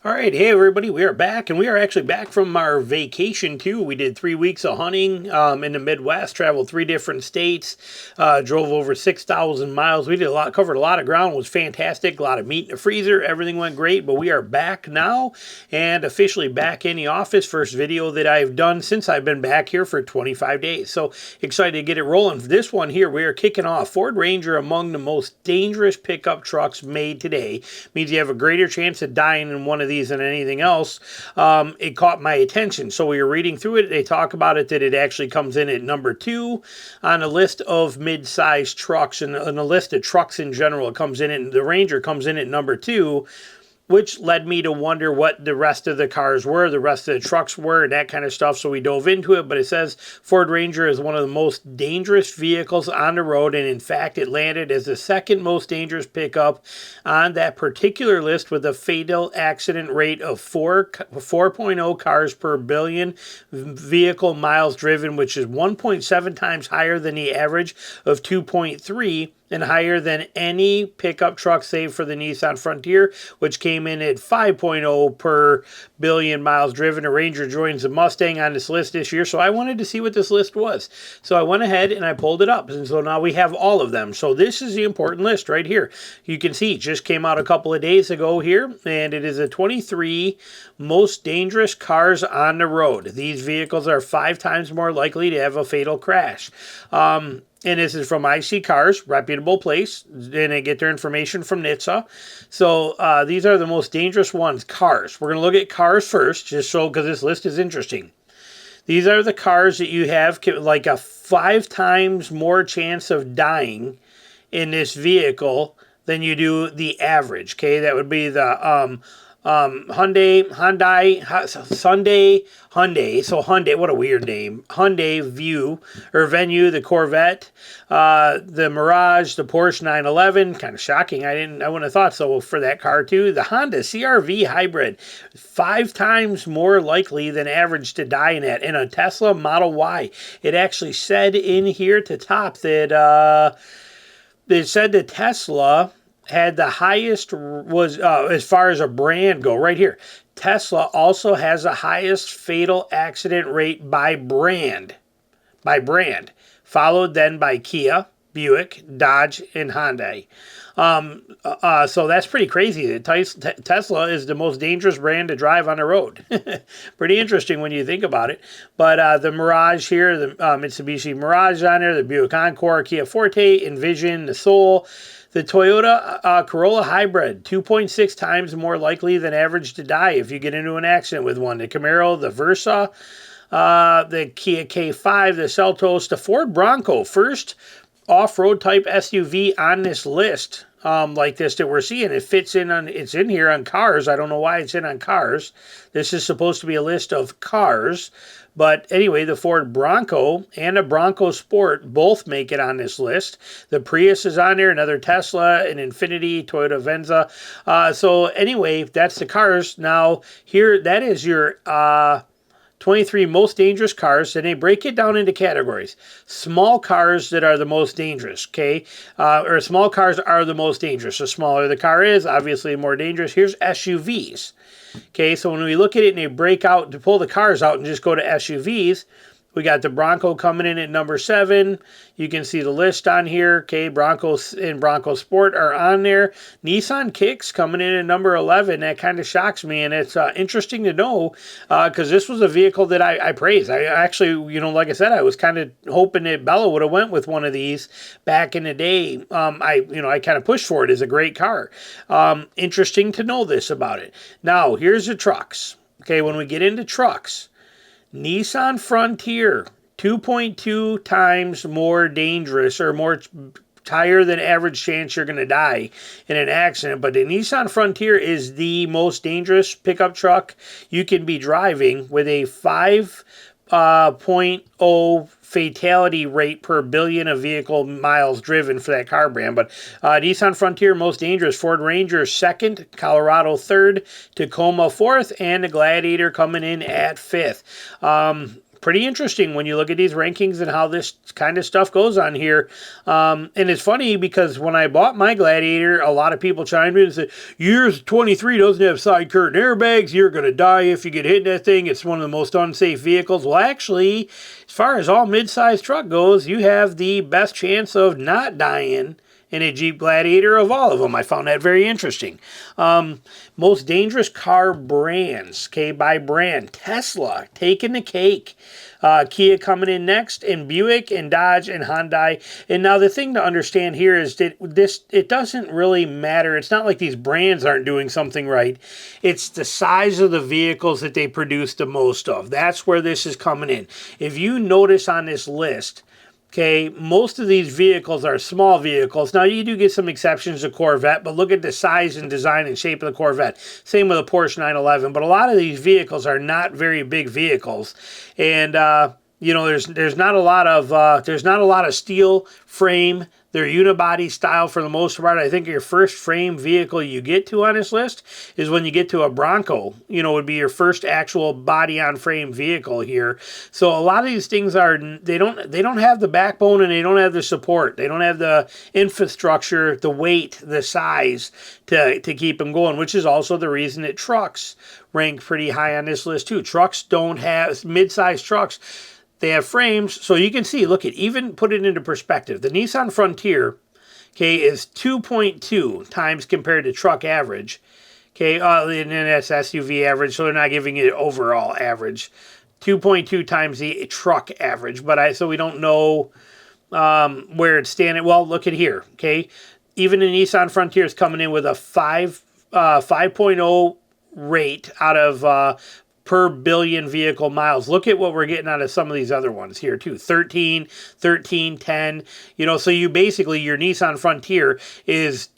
All right, hey everybody, we are back, and we are actually back from our vacation too. We did 3 weeks of hunting in the Midwest, traveled 3 different states, drove over 6,000 miles. We did covered a lot of ground. It was fantastic. A lot of meat in the freezer. Everything went great. But we are back now, and officially back in the office. First video that I've done since I've been back here for 25 days. So excited to get it rolling. For this one here, we are kicking off Ford Ranger, among the most dangerous pickup trucks made today. Means you have a greater chance of dying in one of these than anything else. It caught my attention. So we were reading through it. They talk about it that it actually comes in at number 2 on a list of mid-sized trucks, and on a list of trucks in general. It comes in, and the Ranger comes in at number 2, which led me to wonder what the rest of the cars were, the rest of the trucks were, and that kind of stuff. So we dove into it, but it says Ford Ranger is one of the most dangerous vehicles on the road, and in fact, it landed as the second most dangerous pickup on that particular list, with a fatal accident rate of 4.0 cars per billion vehicle miles driven, which is 1.7 times higher than the average of 2.3, and higher than any pickup truck save for the Nissan Frontier, which came in at 5.0 per billion miles driven. A Ranger joins the Mustang on this list this year, so I wanted to see what this list was. So I went ahead and I pulled it up, and so now we have all of them. So this is the important list right here. You can see it just came out a couple of days ago here, and it is the 23 most dangerous cars on the road. These vehicles are 5 times more likely to have a fatal crash. And this is from IC Cars, reputable place, and they get their information from NHTSA. So these are the most dangerous ones, cars. We're going to look at cars first, just so, because this list is interesting. These are the cars that you have like a 5 times more chance of dying in this vehicle than you do the average. Okay, that would be the Hyundai, so Hyundai, what a weird name. Hyundai Venue, the Corvette, the Mirage, the Porsche 911, kind of shocking. I wouldn't have thought so for that car too. The Honda CR-V Hybrid, 5 times more likely than average to die in that. And a Tesla Model Y. It actually said in here to top that, it said that Tesla had the highest, was as far as a brand go, right here. Tesla also has the highest fatal accident rate by brand, followed then by Kia, Buick, Dodge, and Hyundai. So that's pretty crazy. Tesla is the most dangerous brand to drive on the road. Pretty interesting when you think about it. But the Mirage here, the Mitsubishi Mirage on there, the Buick Encore, Kia Forte, Envision, the Soul, the Toyota Corolla Hybrid, 2.6 times more likely than average to die if you get into an accident with one. The Camaro, the Versa, the Kia K5, the Seltos, the Ford Bronco, first off-road type SUV on this list, like this that we're seeing. It fits in on, it's in here on cars. I don't know why it's in on cars. This is supposed to be a list of cars. But anyway, the Ford Bronco and a Bronco Sport both make it on this list. The Prius is on there, another Tesla, an Infiniti, Toyota Venza. So anyway, that's the cars. Now, here, that is your 23 most dangerous cars, and they break it down into categories. Small cars that are the most dangerous, okay? Or small cars are the most dangerous. The smaller the car is, obviously more dangerous. Here's SUVs. Okay, so when we look at it and they break out, to pull the cars out and just go to SUVs, we got the Bronco coming in at number 7. You can see the list on here. Okay, Broncos and Bronco Sport are on there. Nissan Kicks coming in at number 11. That kind of shocks me, and it's interesting to know because this was a vehicle that I praised. I actually, like I said, I was kind of hoping that Bella would have went with one of these back in the day. I kind of pushed for it as a great car. Interesting to know this about it. Now, here's the trucks. Okay, when we get into trucks, Nissan Frontier, 2.2 times more dangerous, or more higher than average chance you're going to die in an accident. But the Nissan Frontier is the most dangerous pickup truck you can be driving, with a 5.0 fatality rate per billion of vehicle miles driven for that car brand. But Nissan Frontier, most dangerous. Ford Ranger, 2nd. Colorado, 3rd. Tacoma, 4th. And the Gladiator coming in at 5th. pretty interesting when you look at these rankings and how this kind of stuff goes on here. And it's funny because when I bought my Gladiator, a lot of people chimed in and said, yours 23 doesn't have side curtain airbags. You're going to die if you get hit in that thing. It's one of the most unsafe vehicles. Well, actually, as far as all mid-sized truck goes, you have the best chance of not dying in a Jeep Gladiator of all of them. I found that very interesting. Most dangerous car brands, okay, by brand. Tesla taking the cake. Kia coming in next, and Buick and Dodge and Hyundai. And now the thing to understand here is that it doesn't really matter. It's not like these brands aren't doing something right. It's the size of the vehicles that they produce the most of. That's where this is coming in. If you notice on this list, okay, most of these vehicles are small vehicles. Now, you do get some exceptions to Corvette, but look at the size and design and shape of the Corvette. Same with a Porsche 911, but a lot of these vehicles are not very big vehicles. And, you know, there's not a lot of steel frame. They're unibody style for the most part. I think your first frame vehicle you get to on this list is when you get to a Bronco. You know, would be your first actual body on frame vehicle here. So a lot of these things they don't have the backbone, and they don't have the support. They don't have the infrastructure, the weight, the size to keep them going, which is also the reason that trucks rank pretty high on this list too. Trucks don't have mid-sized trucks. They have frames, so you can see, look at, even put it into perspective. The Nissan Frontier, okay, is 2.2 times compared to truck average. Okay, and then that's SUV average, so they're not giving it overall average. 2.2 times the truck average, so we don't know where it's standing. Well, look at here, okay? Even the Nissan Frontier is coming in with a 5.0 rate out of per billion vehicle miles. Look at what we're getting out of some of these other ones here too. 13, 10. You know, so you basically, your Nissan Frontier is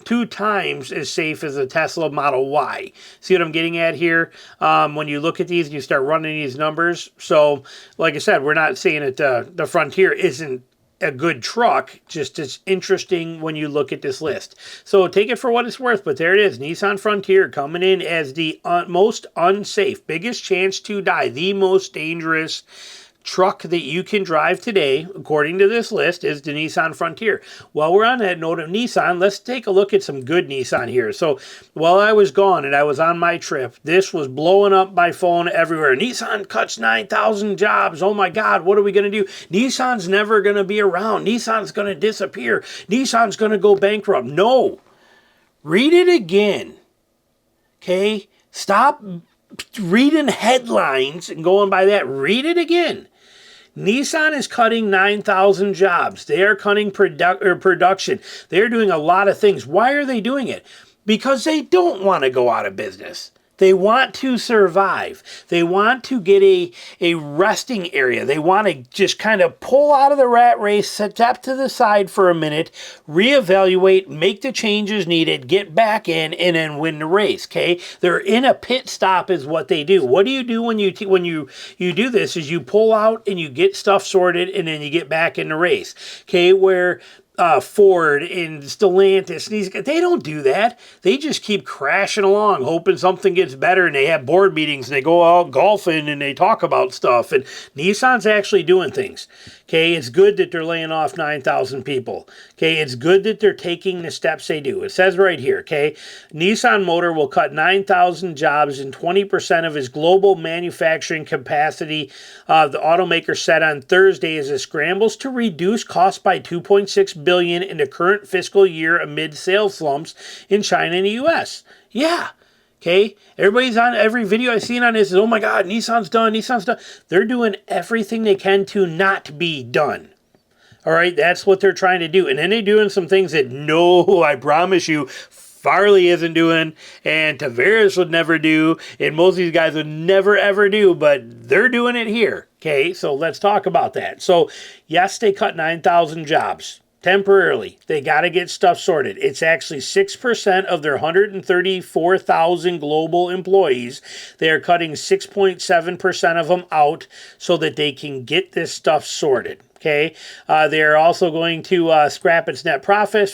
two times as safe as a Tesla Model Y. See what I'm getting at here? When you look at these and you start running these numbers. So, like I said, we're not saying that the Frontier isn't a good truck, just it's interesting when you look at this list. So take it for what it's worth, but there it is. Nissan Frontier coming in as the most unsafe, biggest chance to die, the most dangerous truck that you can drive today, according to this list, is the Nissan Frontier. While we're on that note of Nissan, let's take a look at some good Nissan here. So while I was gone and I was on my trip, this was blowing up my phone everywhere. Nissan cuts 9,000 jobs. Oh my God, what are we going to do? Nissan's never going to be around. Nissan's going to disappear. Nissan's going to go bankrupt. No. Read it again. Okay? Stop reading headlines and going by that. Read it again. Nissan is cutting 9,000 jobs. They are cutting production. They're doing a lot of things. Why are they doing it? Because they don't want to go out of business. They want to survive. They want to get a resting area. They want to just kind of pull out of the rat race, step to the side for a minute, reevaluate, make the changes needed, get back in, and then win the race, okay? They're in a pit stop is what they do. What do you do when you do this is you pull out and you get stuff sorted, and then you get back in the race, okay? Where Ford and Stellantis, they don't do that. They just keep crashing along, hoping something gets better, and they have board meetings, and they go out golfing, and they talk about stuff, and Nissan's actually doing things. Okay, it's good that they're laying off 9,000 people. Okay, it's good that they're taking the steps they do. It says right here, okay, Nissan Motor will cut 9,000 jobs and 20% of its global manufacturing capacity. The automaker said on Thursday as it scrambles to reduce costs by $2.6 billion in the current fiscal year amid sales slumps in China and the U.S. Yeah. Okay, everybody's on every video I've seen on this is, oh my God, Nissan's done, Nissan's done. They're doing everything they can to not be done. All right, that's what they're trying to do. And then they're doing some things that, no, I promise you, Farley isn't doing, and Tavares would never do, and most of these guys would never, ever do, but they're doing it here. Okay, so let's talk about that. So, yes, they cut 9,000 jobs. Temporarily, they got to get stuff sorted. It's actually 6% of their 134,000 global employees. They are cutting 6.7% of them out so that they can get this stuff sorted. Okay, they are also going to scrap its net profit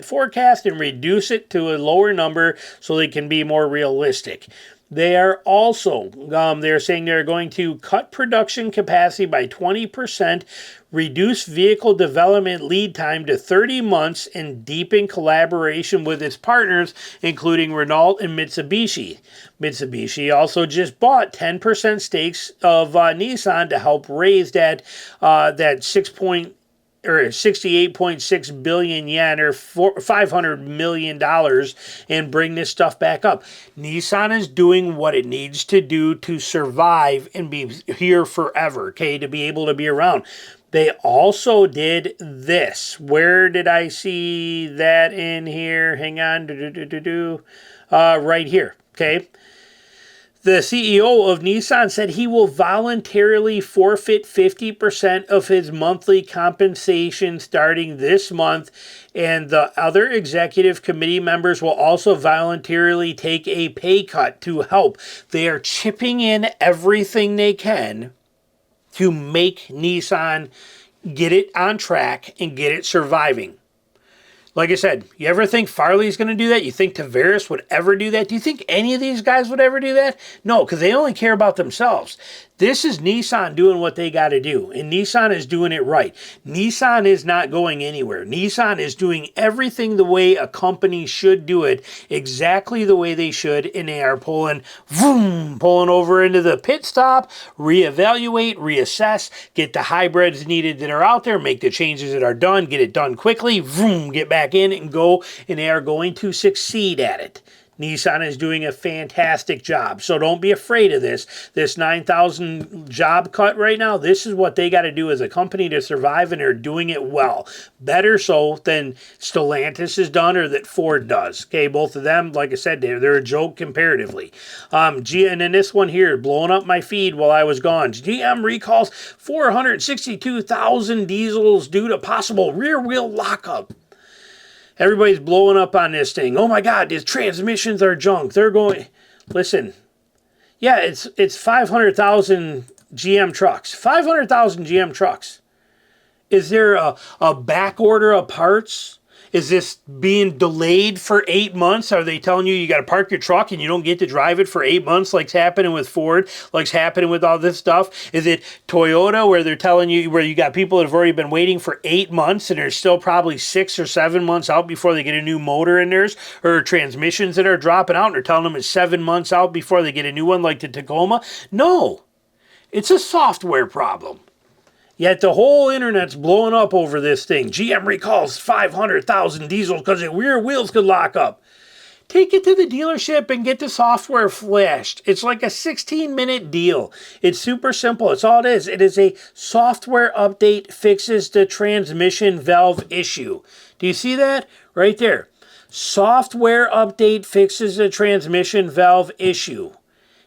forecast and reduce it to a lower number so they can be more realistic. They are also, they're saying they're going to cut production capacity by 20%, reduce vehicle development lead time to 30 months, and deepen collaboration with its partners, including Renault and Mitsubishi. Mitsubishi also just bought 10% stakes of Nissan to help raise that 68.6 billion yen or $500 million and bring this stuff back up. Nissan is doing what it needs to do to survive and be here forever, okay, to be able to be around. They also did this. Where did I see that in here? Hang on. Right here, okay. The CEO of Nissan said he will voluntarily forfeit 50% of his monthly compensation starting this month, and the other executive committee members will also voluntarily take a pay cut to help. They are chipping in everything they can to make Nissan get it on track and get it surviving. Like I said, you ever think Farley's going to do that? You think Tavares would ever do that? Do you think any of these guys would ever do that? No, because they only care about themselves. This is Nissan doing what they got to do, and Nissan is doing it right. Nissan is not going anywhere. Nissan is doing everything the way a company should do it, exactly the way they should, and they are pulling over into the pit stop, reevaluate, reassess, get the hybrids needed that are out there, make the changes that are done, get it done quickly, get back in and go, and they are going to succeed at it. Nissan is doing a fantastic job. So don't be afraid of this. This 9,000 job cut right now, this is what they got to do as a company to survive, and they're doing it well. Better so than Stellantis has done or that Ford does. Okay, both of them, like I said, they're a joke comparatively. And then this one here, blowing up my feed while I was gone. GM recalls 462,000 diesels due to possible rear wheel lockup. Everybody's blowing up on this thing. Oh my God, these transmissions are junk. They're going... Listen. Yeah, it's 500,000 GM trucks. 500,000 GM trucks. Is there a back order of parts? Is this being delayed for 8 months? Are they telling you got to park your truck and you don't get to drive it for 8 months like's happening with Ford, like's happening with all this stuff? Is it Toyota where they're telling you, where you got people that have already been waiting for 8 months and they're still probably 6 or 7 months out before they get a new motor in theirs, or transmissions that are dropping out and they're telling them it's 7 months out before they get a new one like the Tacoma? No, it's a software problem. Yet the whole internet's blowing up over this thing. GM recalls 500,000 diesels because the rear wheels could lock up. Take it to the dealership and get the software flashed. It's like a 16-minute deal. It's super simple. It's all it is. It is a software update fixes the transmission valve issue. Do you see that? Right there. Software update fixes the transmission valve issue.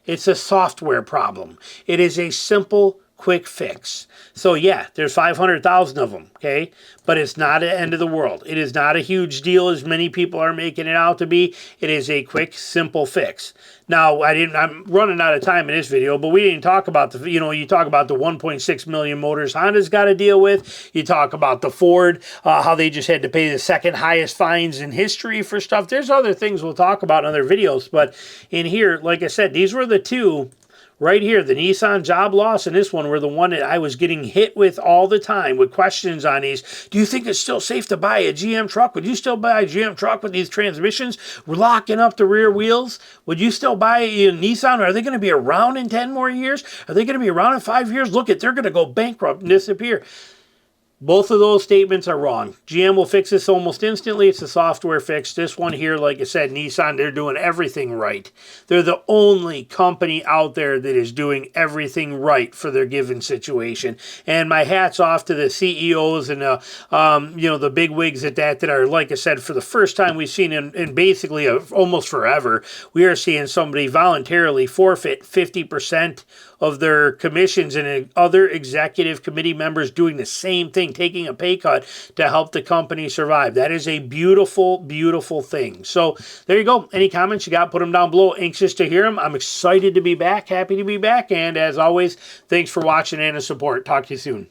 It's a software problem. It is a simple, quick fix. So yeah, there's 500,000 of them, okay? But it's not the end of the world. It is not a huge deal as many people are making it out to be. It is a quick, simple fix. Now, I'm running out of time in this video, but we didn't talk about you talk about the 1.6 million motors Honda's got to deal with. You talk about the Ford, how they just had to pay the second highest fines in history for stuff. There's other things we'll talk about in other videos, but in here, like I said, these were the two. Right here, the Nissan job loss and this one were the one that I was getting hit with all the time with questions on these. Do you think it's still safe to buy a GM truck? Would you still buy a GM truck with these transmissions? We're locking up the rear wheels. Would you still buy a Nissan? Are they going to be around in 10 more years? Are they going to be around in 5 years? Look, they're going to go bankrupt and disappear. Both of those statements are wrong. GM will fix this almost instantly. It's a software fix. This one here, like I said, Nissan, they're doing everything right. They're the only company out there that is doing everything right for their given situation. And my hat's off to the CEOs and the big wigs at that are, like I said, for the first time we've seen in basically almost forever, we are seeing somebody voluntarily forfeit 50% of their commissions, and other executive committee members doing the same thing, taking a pay cut to help the company survive. That is a beautiful, beautiful thing. So there you go. Any comments you got, put them down below. Anxious to hear them. I'm excited to be back, happy to be back, and as always, thanks for watching and the support. Talk to you soon.